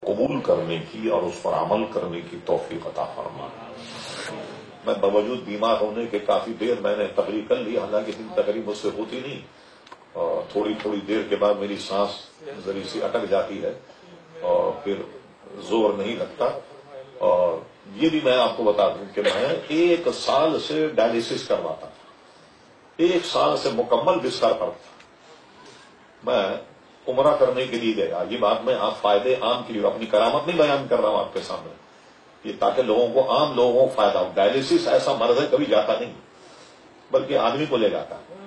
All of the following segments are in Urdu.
قبول کرنے کی اور اس پر عمل کرنے کی توفیق عطا فرما۔ میں باوجود بیمار ہونے کے کافی دیر میں نے تقریر کر لی، حالانکہ اتنی تقریر مجھ سے ہوتی نہیں، اور تھوڑی تھوڑی دیر کے بعد میری سانس ذرا سی اٹک جاتی ہے اور پھر زور نہیں لگتا۔ اور یہ بھی میں آپ کو بتا دوں کہ میں 1 سال سے ڈائلیسس کرواتا تھا، 1 سال سے مکمل بستر پر تھا۔ میں عمرہ کرنے کے لیے گیا، یہ بات میں آپ فائدے عام کے لیے اپنی کرامت نہیں بیان کر رہا ہوں آپ کے سامنے، یہ تاکہ لوگوں کو، عام لوگوں کو فائدہ ہو۔ ڈائلیسس ایسا مرض ہے کبھی جاتا نہیں، بلکہ آدمی کو لے جاتا ہے۔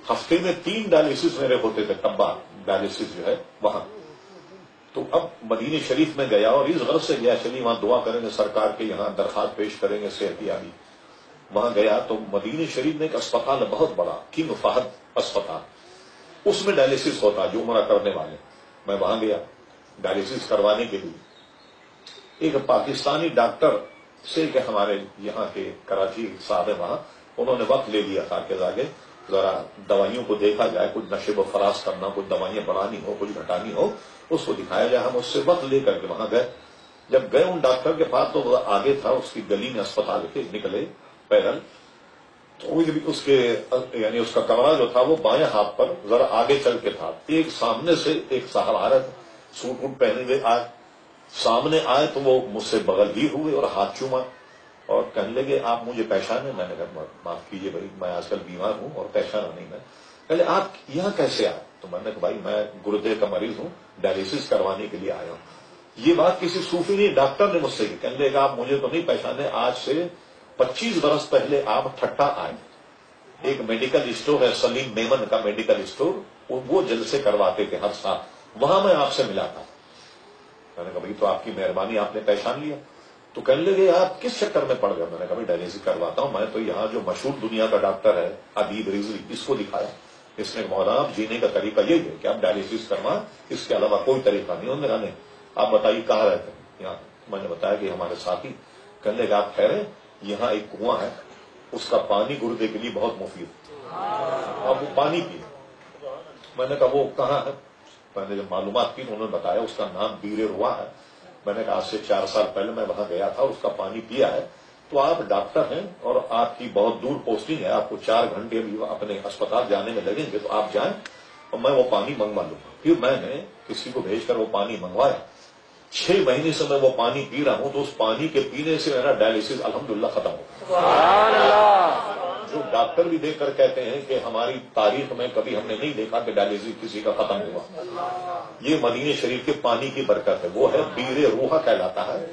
ہفتے میں 3 ڈائلیسس میرے ہوتے تھے، ٹبا ڈائلیسس جو ہے وہاں۔ تو اب مدینہ شریف میں گیا اور اس غرض سے گیا، چلیے وہاں دعا کریں گے، سرکار کے یہاں درخواست پیش کریں گے صحت یابی۔ وہاں گیا تو مدینہ شریف میں ایک اسپتال ہے بہت بڑا، کنگ فہد اسپتال، اس میں ڈائلیسس ہوتا ہے جو عمرہ کرنے والے۔ میں وہاں گیا ڈائلیسس کروانے کے لیے۔ ایک پاکستانی ڈاکٹر سے کہ ہمارے یہاں کے کراچی صاحب ہے وہاں، انہوں نے وقت لے لیا تھا کہ آگے ذرا دوائیوں کو دیکھا جائے، کچھ نشے و فراز کرنا، کچھ دوائیاں بڑھانی ہو، کچھ گھٹانی ہو، اس کو دکھایا جائے۔ ہم اس سے وقت لے کر کے وہاں گئے۔ جب گئے ان ڈاکٹر کے پاس تو وہ آگے تھا، اس کی گلی میں اسپتال کے نکلے پیدل، تو اس کے یعنی اس کا کمرہ جو تھا وہ بائیں ہاتھ پر ذرا آگے چل کے تھا۔ ایک سامنے سے ایک صاحب آ رہا تھا، سوٹ ووٹ پہنے ہوئے آئے، سامنے آئے تو وہ مجھ سے بغل ہی ہوئے اور ہاتھ چوما اور کہنے لگے آپ مجھے پہچانے؟ میں نے کہا معاف کیجیے بھائی، میں آج کل بیمار ہوں اور پہچانا نہیں میں۔ کہنے آپ یہاں کیسے آئے؟ تو میں نے کہا بھائی میں گردے کا مریض ہوں، ڈائلیسس کروانے کے لیے آیا ہوں۔ یہ بات کسی صوفی نہیں، ڈاکٹر نے مجھ سے کی۔ کہنے لگے آپ مجھے تو نہیں پہچانے، آج سے 25 برس پہلے آپ ٹھٹا آئے، ایک میڈیکل اسٹور ہے سلیم میمن کا میڈیکل اسٹور، وہ جلسے کرواتے تھے ہر سال، وہاں میں آپ سے ملا تھا۔ میں نے کہا بھائی تو آپ کی مہربانی، آپ نے پہچان لیا۔ تو کہنے لگے آپ کس چکر میں پڑ گئے؟ میں نے کہا بھائی ڈائلیسس کرواتا ہوں میں تو، یہاں جو مشہور دنیا کا ڈاکٹر ہے ابیب رضوی، اس کو دکھایا۔ اس نے مولانا جینے کا طریقہ یہی ہے کہ آپ ڈائلیسس کروائیں، اس کے علاوہ کوئی طریقہ نہیں۔ انہوں نے کہا نہیں، آپ بتائیے کہاں رہتے ہیں؟ یہاں۔ میں نے بتایا کہ ہمارے ساتھی۔ کہنے لگے آپ ٹھہرے، یہاں ایک کنواں ہے، اس کا پانی گردے کے لیے بہت مفید ہے، آپ وہ پانی پیے۔ میں نے کہا وہ کہاں ہے؟ میں نے جب معلومات کی تو انہوں نے بتایا اس کا نام بیر روا ہے۔ میں نے کہا آج سے 4 سال پہلے میں وہاں گیا تھا اور اس کا پانی پیا ہے۔ تو آپ ڈاکٹر ہیں اور آپ کی بہت دور پوسٹنگ ہے، آپ کو 4 گھنٹے بھی اپنے اسپتال جانے میں لگیں گے، تو آپ جائیں اور میں وہ پانی منگوا لوں گا۔ پھر میں نے کسی کو بھیج کر وہ پانی منگوایا۔ 6 مہینے سے میں وہ پانی پی رہا ہوں، تو اس پانی کے پینے سے میرا ڈائلیسس الحمدللہ ختم ہو گیا۔ جو ڈاکٹر بھی دیکھ کر کہتے ہیں کہ ہماری تاریخ میں کبھی ہم نے نہیں دیکھا کہ ڈائلیسس کسی کا ختم ہوا، یہ مدینہ شریف کے پانی کی برکت ہے، وہ ہے بیر روحا کہلاتا ہے۔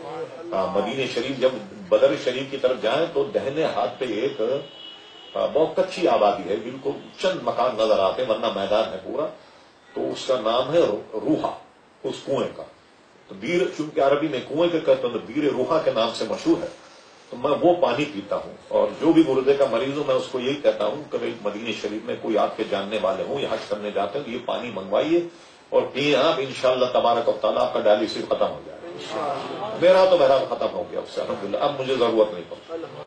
مدینہ شریف جب بدر شریف کی طرف جائیں تو دہنے ہاتھ پہ ایک بہت کچی آبادی ہے، بالکل چند مکان نظر آتے ہیں ورنہ میدان ہے پورا، تو اس کا نام ہے روحا، اس کنویں کا۔ تو بیر چونکہ عربی میں کنویں کے کہتے ہیں تو بیر روحا کے نام سے مشہور ہے، تو میں وہ پانی پیتا ہوں۔ اور جو بھی گردے کا مریض ہوں میں اس کو یہی کہتا ہوں کہ مدینہ شریف میں کوئی آپ کے جاننے والے ہوں یا حج کرنے جاتے ہیں تو یہ پانی منگوائیے اور پیے آپ، انشاءاللہ تبارک و تعالیٰ آپ کا ڈائلیسس ختم ہو جائے گا۔ میرا تو بہرحال ختم ہو گیا اس سے الحمدللہ، اب مجھے ضرورت نہیں پڑتی۔